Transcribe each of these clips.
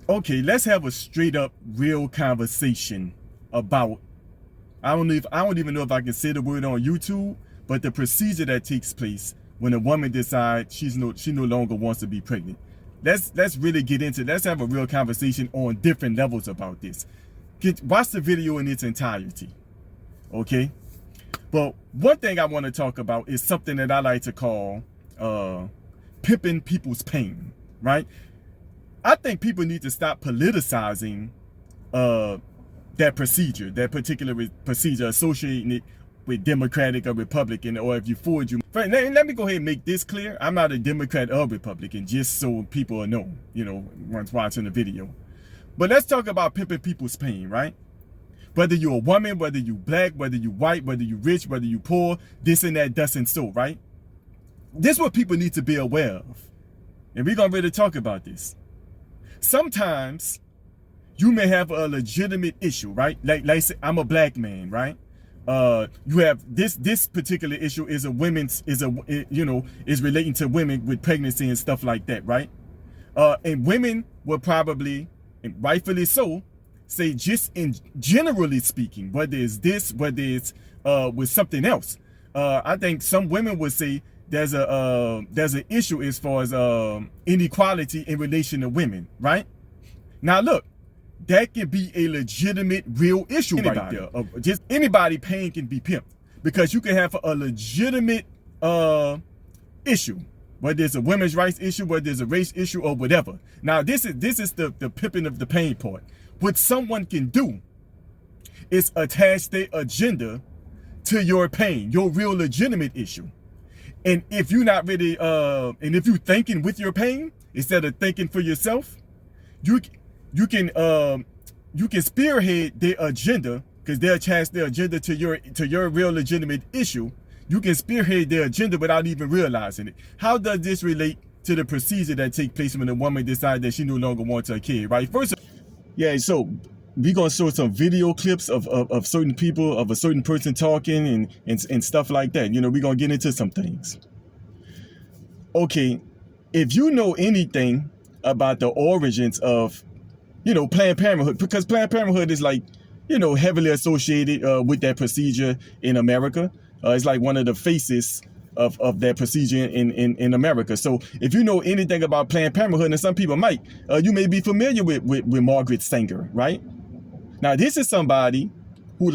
Okay, let's have a straight up real conversation about, I don't even know if I can say the word on YouTube, but the procedure that takes place when a woman decides she no longer wants to be pregnant. Let's really get into it. Let's have a real conversation on different levels about this. Watch the video in its entirety. Okay? But one thing I want to talk about is something that I like to call pimping people's pain, right? I think people need to stop politicizing that particular procedure, associating it with Democratic or Republican, or if you forward you. Let me go ahead and make this clear. I'm not a Democrat or Republican, just so people know, once watching the video. But let's talk about pimping people's pain, right? Whether you're a woman, whether you black, whether you white, whether you rich, whether you poor, this and that, thus and so, right? This is what people need to be aware of. And we're going to really talk about this. Sometimes you may have a legitimate issue, right? Like say, I'm a black man, right? You have this particular issue is relating to women with pregnancy and stuff like that, right? And women will probably, and rightfully so, say just in generally speaking, whether it's this, whether it's with something else. I think some women would say there's an issue as far as inequality in relation to women, right? Now look, that can be a legitimate real issue right there. Just anybody pain can be pimped, because you can have a legitimate issue, whether it's a women's rights issue, whether it's a race issue, or whatever. Now this is the pimping of the pain part. What someone can do is attach their agenda to your pain, your real legitimate issue. And if you're not really, and if you're thinking with your pain instead of thinking for yourself, you can spearhead their agenda, because they attach their agenda to your real legitimate issue. You can spearhead their agenda without even realizing it. How does this relate to the procedure that takes place when a woman decides that she no longer wants a kid, right? First, yeah, so we're gonna show some video clips of certain people, of a certain person talking and stuff like that. We're gonna get into some things. Okay, if you know anything about the origins of, Planned Parenthood, because Planned Parenthood is like, heavily associated with that procedure in America. It's like one of the faces of that procedure in America. So if you know anything about Planned Parenthood, and some people might, you may be familiar with Margaret Sanger, right? Now, this is somebody who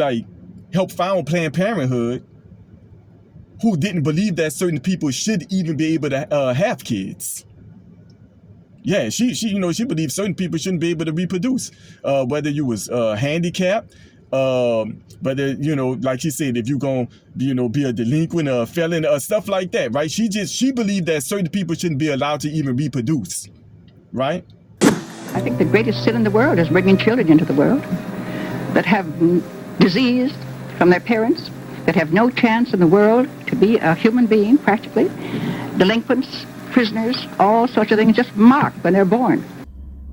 helped found Planned Parenthood, who didn't believe that certain people should even be able to have kids. Yeah, she believed certain people shouldn't be able to reproduce, whether you was handicapped, whether, like she said, if you're going to, be a delinquent or a felon or stuff like that, right? She believed that certain people shouldn't be allowed to even reproduce, right? I think the greatest sin in the world is bringing children into the world that have disease from their parents, that have no chance in the world to be a human being, practically, delinquents, prisoners, all sorts of things, just marked when they're born.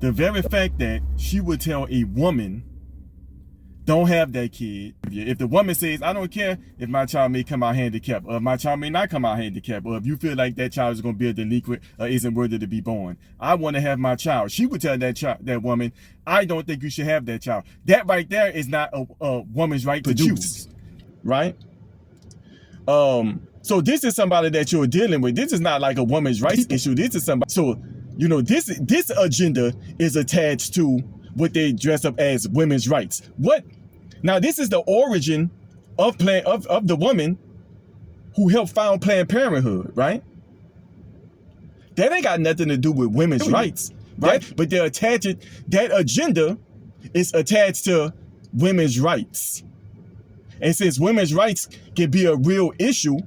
The very fact that she would tell a woman, don't have that kid. If the woman says, I don't care if my child may come out handicapped, or if my child may not come out handicapped, or if you feel like that child is going to be a delinquent or isn't worthy to be born, I want to have my child. She would tell that woman, I don't think you should have that child. That right there is not a woman's right to choose, right? So this is somebody that you're dealing with. This is not like a woman's rights issue. This is somebody. So, this agenda is attached to what they dress up as women's rights. What? Now, this is the origin of the woman who helped found Planned Parenthood, right? That ain't got nothing to do with women's rights, right? But they're attaching, that agenda is attached to women's rights. And since women's rights can be a real issue,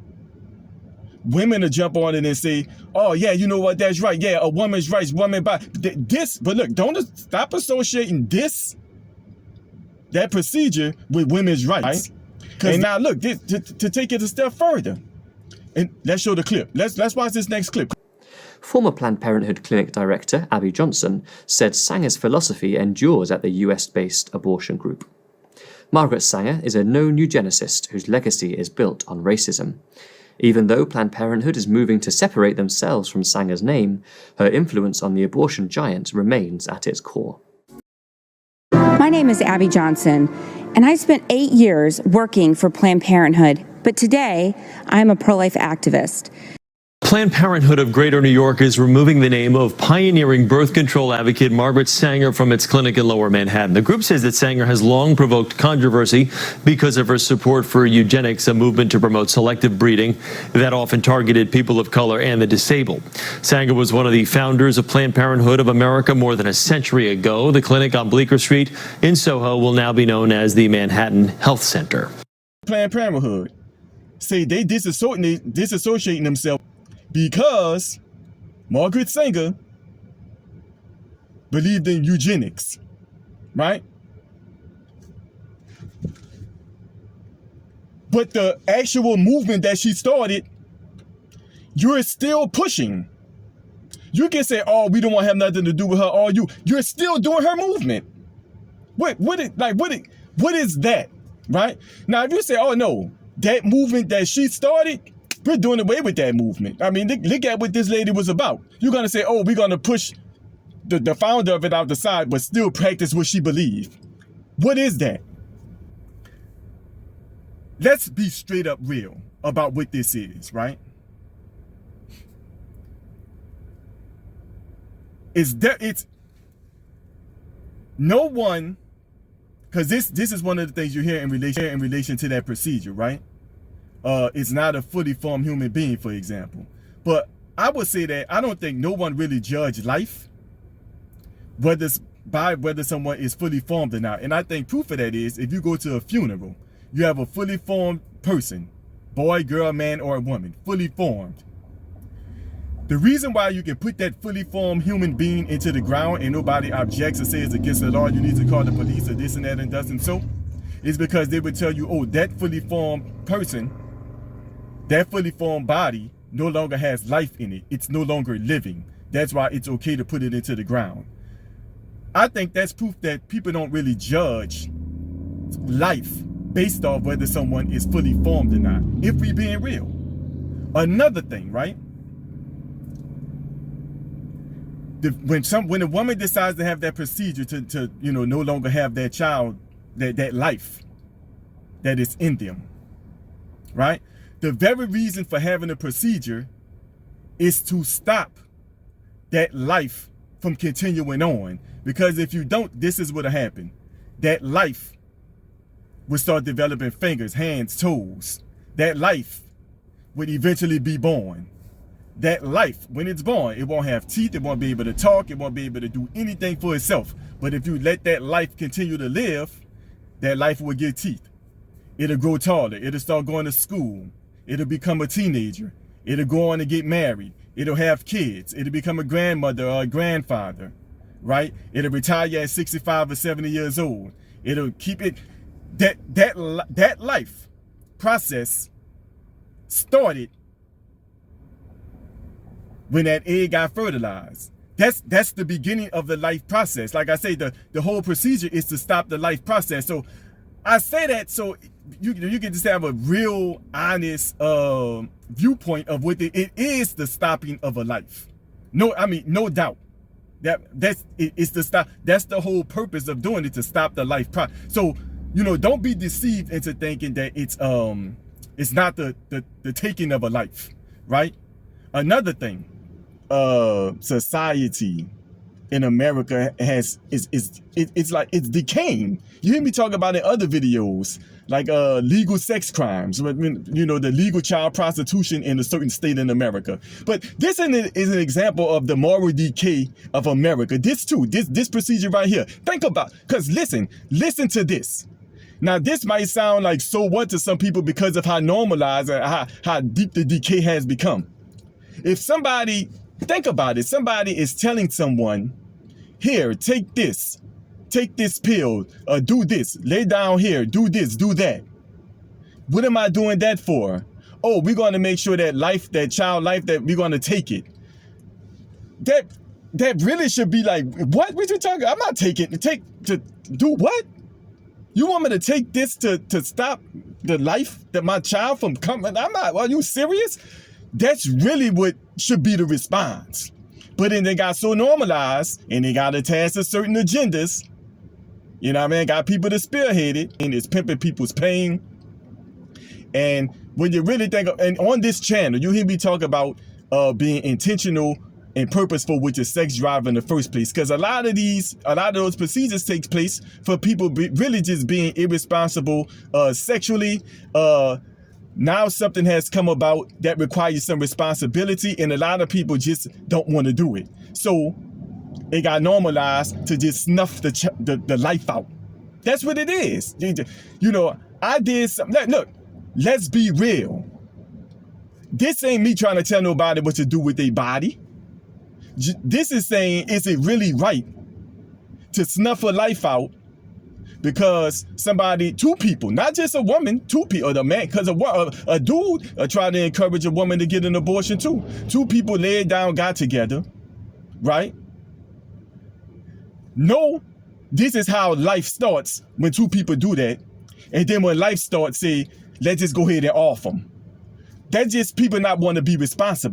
women will jump on it and say, oh yeah, you know what, that's right. Yeah, a woman's rights, woman by this. But look, don't stop associating that procedure with women's rights. Right? And now look, to take it a step further, and let's show the clip. Let's watch this next clip. Former Planned Parenthood clinic director Abby Johnson said Sanger's philosophy endures at the US-based abortion group. Margaret Sanger is a known eugenicist whose legacy is built on racism. Even though Planned Parenthood is moving to separate themselves from Sanger's name, her influence on the abortion giant remains at its core. My name is Abby Johnson, and I spent 8 years working for Planned Parenthood, but today I am a pro-life activist. Planned Parenthood of Greater New York is removing the name of pioneering birth control advocate Margaret Sanger from its clinic in Lower Manhattan. The group says that Sanger has long provoked controversy because of her support for eugenics, a movement to promote selective breeding that often targeted people of color and the disabled. Sanger was one of the founders of Planned Parenthood of America more than a century ago. The clinic on Bleecker Street in Soho will now be known as the Manhattan Health Center. Planned Parenthood say they disassociating themselves because Margaret Sanger believed in eugenics, right? But the actual movement that she started, you're still pushing. You can say, oh, we don't want to have nothing to do with her, or you're still doing her movement. What is that, right? Now, if you say, oh no, that movement that she started, we're doing away with that movement. I mean, look at what this lady was about. You're going to say, oh, we're going to push the founder of it out the side, but still practice what she believed. What is that? Let's be straight up real about what this is, right? It's no one, because this is one of the things you hear in relation to that procedure, right? It's not a fully formed human being, for example. But I would say that I don't think no one really judged life whether someone is fully formed or not. And I think proof of that is if you go to a funeral, you have a fully formed person, boy, girl, man, or woman, fully formed. The reason why you can put that fully formed human being into the ground and nobody objects or says against the law, you need to call the police or this and that and doesn't so, is because they would tell you, oh, that fully formed person, that fully formed body no longer has life in it. It's no longer living. That's why it's okay to put it into the ground. I think that's proof that people don't really judge life based off whether someone is fully formed or not, if we being real. Another thing, right? When a woman decides to have that procedure to no longer have that child, that life that is in them, right? The very reason for having a procedure is to stop that life from continuing on. Because if you don't, this is what'll happen. That life will start developing fingers, hands, toes. That life would eventually be born. That life, when it's born, it won't have teeth, it won't be able to talk, it won't be able to do anything for itself. But if you let that life continue to live, that life will get teeth. It'll grow taller, it'll start going to school, it'll become a teenager, it'll go on and get married, it'll have kids, it'll become a grandmother or a grandfather, right? It'll retire at 65 or 70 years old. It'll keep it, that life process started when that egg got fertilized. That's the beginning of the life process. Like I say, the whole procedure is to stop the life process. So I say that so you can just have a real honest viewpoint of what it is, the stopping of a life. No doubt. That's the stop. That's the whole purpose of doing it, to stop the life process. So don't be deceived into thinking that it's not the taking of a life, right? Another thing, society in America it's decaying. You hear me talk about it in other videos, like legal sex crimes, the legal child prostitution in a certain state in America. But this is an example of the moral decay of America. This procedure right here. Think about, because listen to this. Now, this might sound like so what to some people because of how normalized and how deep the decay has become. If somebody, think about it, somebody is telling someone, here, take this pill, do this, lay down here, do this, do that. What am I doing that for? Oh, we're going to make sure that child life, that we're going to take it. That really should be like, what you talking? I'm not taking, to do what? You want me to take this to stop the life that my child from coming? Are you serious? That's really what should be the response. But then they got so normalized and they got attached to certain agendas. You know what I mean? Got people to spearhead it and it's pimping people's pain. And when you really think of, and on this channel, you hear me talk about being intentional and purposeful with your sex drive in the first place. Because a lot of those procedures takes place for people really just being irresponsible sexually. Now something has come about that requires some responsibility, and a lot of people just don't want to do it. So it got normalized to just snuff the life out. That's what it is. You know, I did something. Look, let's be real. This ain't me trying to tell nobody what to do with their body. This is saying, is it really right to snuff a life out because two people, not just a woman, two people, or the man, because a dude tried to encourage a woman to get an abortion too. Two people laid down, got together, right? No, this is how life starts when two people do that. And then when life starts, say, let's just go ahead and off them. That's just people not want to be responsible.